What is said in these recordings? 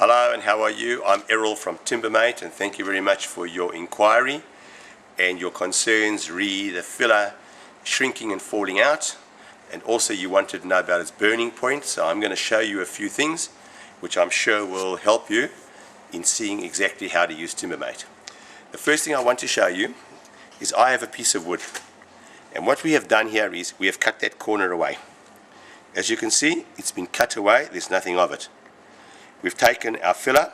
Hello and how are you? I'm Errol from Timbermate, and thank you very much for your inquiry and your concerns re the filler shrinking and falling out, and also you wanted to know about its burning point. So I'm going to show you a few things which I'm sure will help you in seeing exactly how to use Timbermate. The first thing I want to show you is I have a piece of wood, and what we have done here is we have cut that corner away. As you can see, it's been cut away, there's nothing of it. We've taken our filler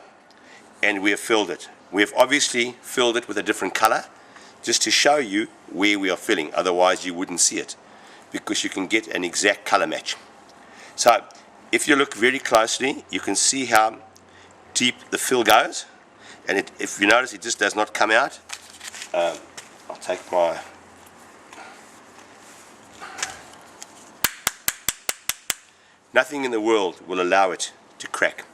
and we have filled it. We have obviously filled it with a different color just to show you where we are filling, otherwise you wouldn't see it because you can get an exact color match. So if you look very closely, you can see how deep the fill goes, and if you notice, it just does not come out. I'll take my nothing in the world will allow it to crack.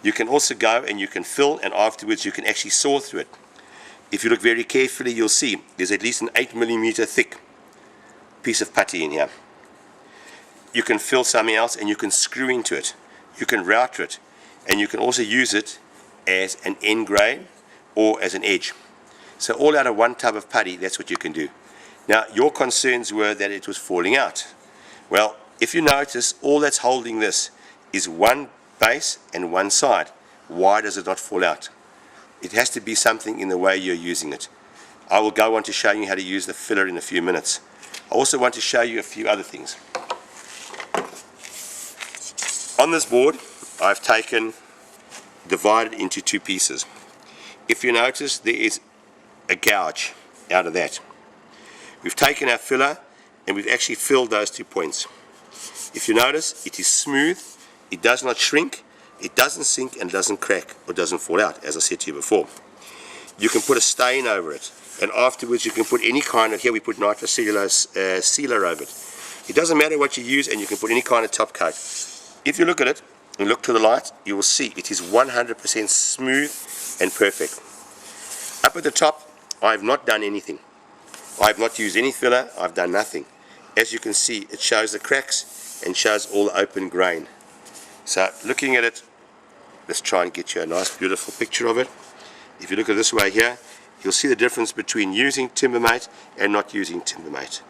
You can also go and you can fill, and afterwards you can actually saw through it. If you look very carefully, you'll see there's at least an 8mm thick piece of putty in here. You can fill something else and you can screw into it. You can router it, and you can also use it as an end grain or as an edge. So all out of one tub of putty, that's what you can do. Now your concerns were that it was falling out. Well, if you notice, all that's holding this is one base and one side. Why does it not fall out? It has to be something in the way you're using it. I will go on to show you how to use the filler in a few minutes. I also want to show you a few other things. On this board, I've divided into two pieces. If you notice, there is a gouge out of that. We've taken our filler and we've actually filled those 2 points. If you notice, it is smooth, it does not shrink, it doesn't sink, and doesn't crack or doesn't fall out, as I said to you before. You can put a stain over it, and afterwards you can put any kind of, here we put nitrocellulose sealer over it. It doesn't matter what you use, and you can put any kind of top coat. If you look at it and look to the light, you will see it is 100% smooth and perfect. Up at the top, I have not done anything. I have not used any filler, I've done nothing. As you can see, it shows the cracks and shows all the open grain. So looking at it, let's try and get you a nice beautiful picture of it. If you look at this way here, you'll see the difference between using Timbermate and not using Timbermate.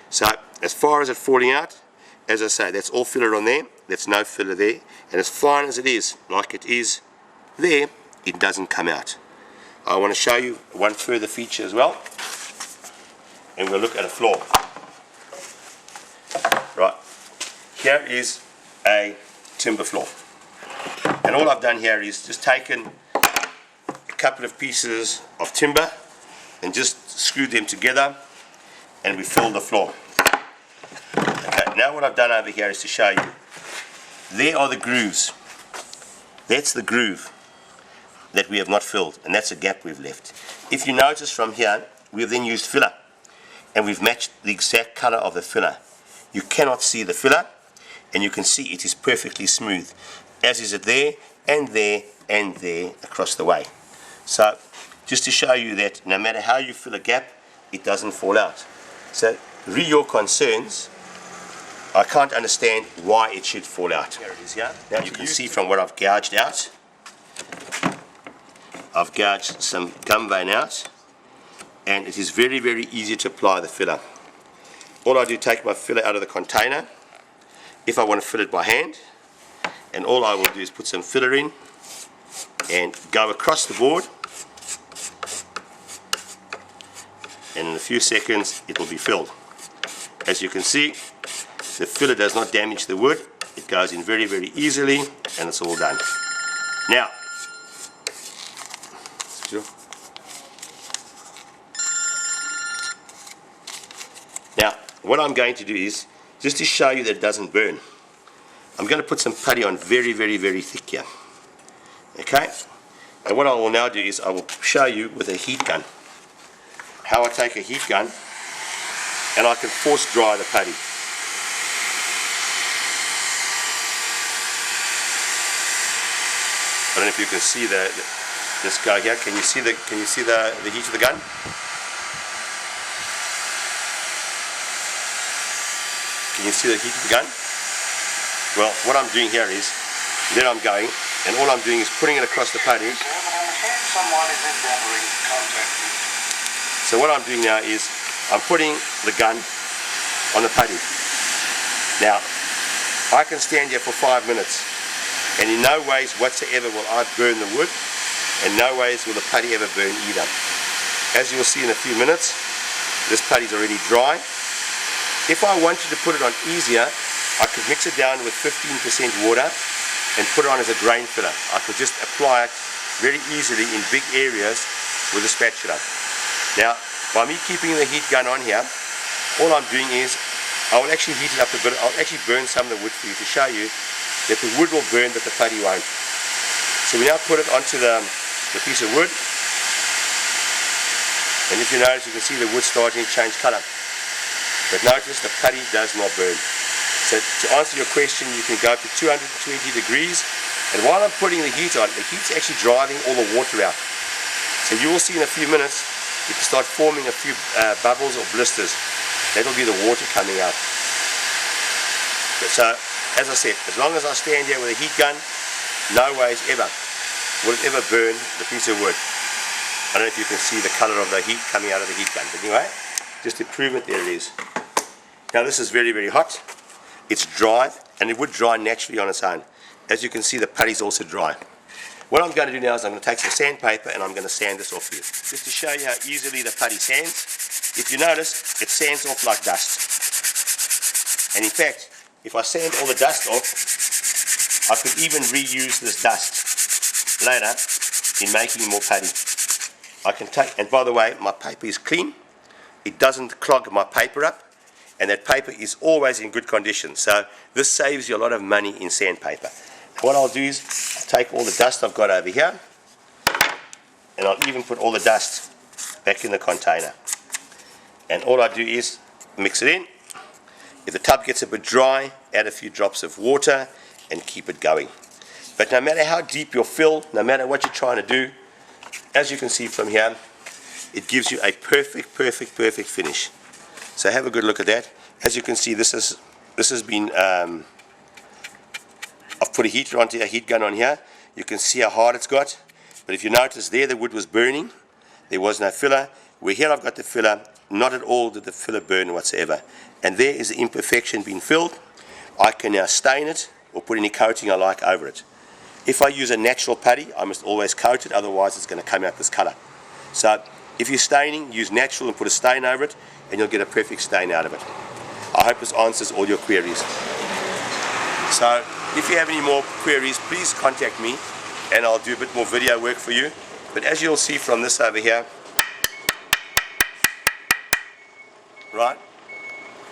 So as far as it falling out, as I say, that's all filler on there, there's no filler there, and as fine as it is, like it is there, it doesn't come out. I want to show you one further feature as well, and we'll look at a floor. Right, here is a timber floor, and all I've done here is just taken a couple of pieces of timber and just screwed them together, and we filled the floor. Okay, now what I've done over here is to show you, there are the grooves. That's the groove that we have not filled, and that's a gap we've left. If you notice from here, we've then used filler, and we've matched the exact color of the filler. You cannot see the filler, and you can see it is perfectly smooth, as is it there and there and there across the way. So just to show you that no matter how you fill a gap, it doesn't fall out. So re your concerns, I can't understand why it should fall out. Here it is here. Now you can see from what I've gouged out, I've gouged some gum vein out, and it is very, very easy to apply the filler. All I do, take my filler out of the container, if I want to fill it by hand, and all I will do is put some filler in and go across the board, and in a few seconds it will be filled. As you can see, the filler does not damage the wood, it goes in very, very easily, and it's all done. Now, what I'm going to do is, just to show you that it doesn't burn, I'm going to put some putty on very, very, very thick here. Okay? And what I will now do is I will show you with a heat gun how I take a heat gun and I can force dry the putty. I don't know if you can see this guy here. Can you see the heat of the gun? Can you see the heat of the gun? Well, what I'm doing here is Then I'm going, and all I'm doing is putting it across the putty. So what I'm doing now is I'm putting the gun on the putty. Now, I can stand here for 5 minutes, and in no ways whatsoever will I burn the wood, and no ways will the putty ever burn either. As you'll see in a few minutes, this putty is already dry. If I wanted to put it on easier, I could mix it down with 15% water and put it on as a grain filler. I could just apply it very easily in big areas with a spatula. Now, by me keeping the heat gun on here, all I'm doing is I will actually heat it up a bit. I'll actually burn some of the wood for you to show you that the wood will burn but the putty won't. So we now put it onto the piece of wood, and if you notice, you can see the wood starting to change colour. But notice the putty does not burn. So to answer your question, you can go up to 220 degrees, and while I'm putting the heat on, the heat's actually driving all the water out. So you will see in a few minutes you can start forming a few bubbles or blisters. That'll be the water coming out. So, as I said, as long as I stand here with a heat gun, no ways ever will it ever burn the piece of wood. I don't know if you can see the colour of the heat coming out of the heat gun, but anyway, just to prove it, there it is. Now this is very, very hot. It's dry, and it would dry naturally on its own. As you can see, the putty is also dry. What I'm going to do now is I'm going to take some sandpaper and I'm going to sand this off for you, just to show you how easily the putty sands. If you notice, it sands off like dust. And in fact, if I sand all the dust off, I could even reuse this dust later in making more putty. I can take, and by the way, my paper is clean. It doesn't clog my paper up, and that paper is always in good condition. So this saves you a lot of money in sandpaper. What I'll do is I'll take all the dust I've got over here, and I'll even put all the dust back in the container. And all I do is mix it in. If the tub gets a bit dry, add a few drops of water and keep it going. But no matter how deep your fill, no matter what you're trying to do, as you can see from here, it gives you a perfect finish. So have a good look at that. As you can see, this has been I've put a heater onto a heat gun on here. You can see how hard it's got. But if you notice there, the wood was burning. There was no filler. Where here I've got the filler, not at all did the filler burn whatsoever. And there is the imperfection being filled. I can now stain it or put any coating I like over it. If I use a natural putty, I must always coat it, otherwise it's going to come out this colour. So if you're staining, use natural and put a stain over it, and you'll get a perfect stain out of it. I hope this answers all your queries. So if you have any more queries, please contact me and I'll do a bit more video work for you. But as you'll see from this over here, right,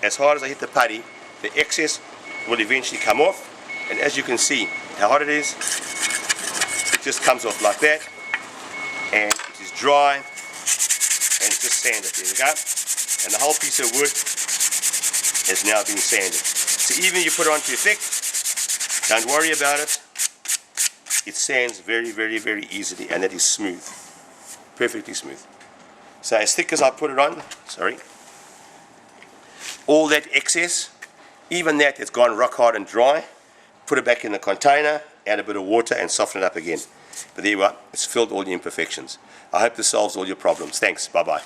as hard as I hit the putty, the excess will eventually come off, and as you can see how hot it is, it just comes off like that, and it is dry, and just sand it. There we go, and the whole piece of wood has now been sanded. So even if you put it onto your thick, don't worry about it. It sands very easily, and it is smooth, perfectly smooth. So as thick as I put it on, all that excess, even that that's gone rock hard and dry, put it back in the container, add a bit of water and soften it up again. But there you are, it's filled all the imperfections. I hope this solves all your problems. Thanks, bye bye.